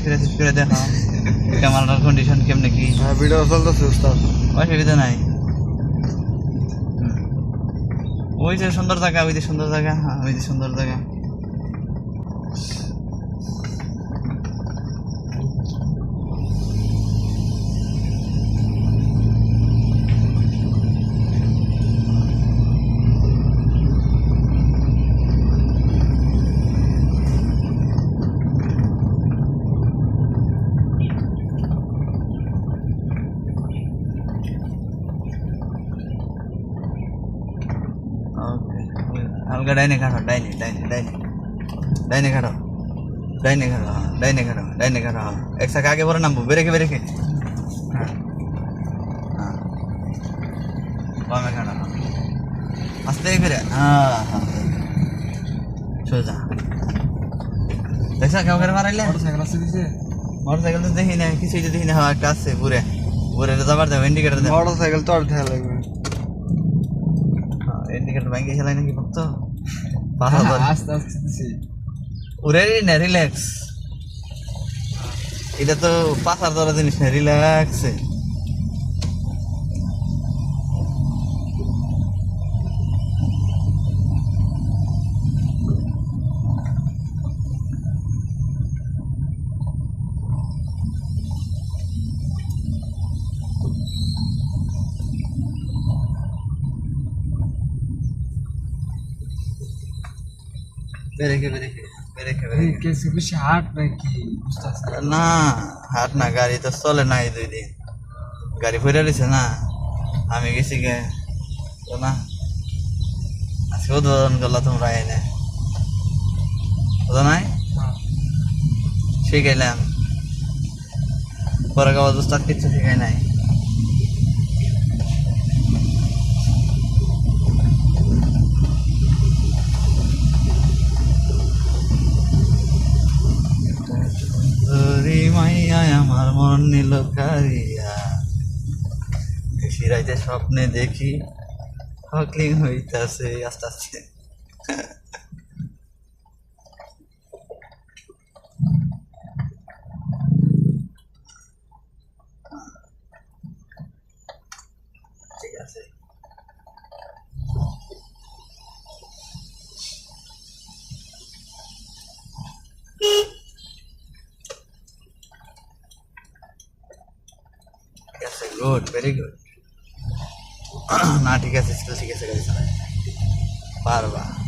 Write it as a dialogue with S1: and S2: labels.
S1: করে সেট করে দেখাও ক্যামেরার কন্ডিশন কেমনে কি।
S2: ভিডিও চলতেছে উস্তাদ,
S1: অসুবিধা নাই। ওই যে সুন্দর জায়গা, ওই যে সুন্দর জায়গা, হ্যাঁ ওই যে সুন্দর জায়গা। हल्का डाइने खाओ, डाइने डाइने डाइने डाइने खाओ, डाइने खाओ, हाँ डाइने खाओ, डाइने खाओ, हाँ एक साथ आगे बढ़ो ना, ब्रेक ब्रेक, हाँ हाँ बामें खाओ, हाँ आस्ते ही फिर, हाँ हाँ सोचा देखा क्या कर मारा ले मोटरसाइकिल तो देखी नहीं, किसी जो देखी नहीं, हाँ क्लास से पूरे पूरे जबरदस्त इंडिकेटर दे
S2: मोटरसाइकिल तो अर्थ है लगभग
S1: इंडिकेटर बैंक के चलाने की पक्का पाहर
S2: आस्ते आस्ते से
S1: उरे ने रिलैक्स इधर तो पासर दौरा दिन इसने रिलैक्स है बेरेके बेरेके बेरेके बेरेके
S2: कैसे कुछ हाथ में की उस्ताद
S1: ना हाथ ना गाड़ी तो चले ना ये 2 दिन गाड़ी फैले रही है ना हमें किसी के तो ना आज उद्घाटन कर ला तुम राय ने तो ना ठीक है लैम पर का उस्ताद किच्छु ठीक है नहीं আমার মন নীল কারিয়া সিরাইতে স্বপ্নে দেখি হকলিং হইতাছে আস্তে আস্তে ঠিক আছে गुड वेरी गुड ना ठीक है ठीक है गाड़ी चलाए बार बार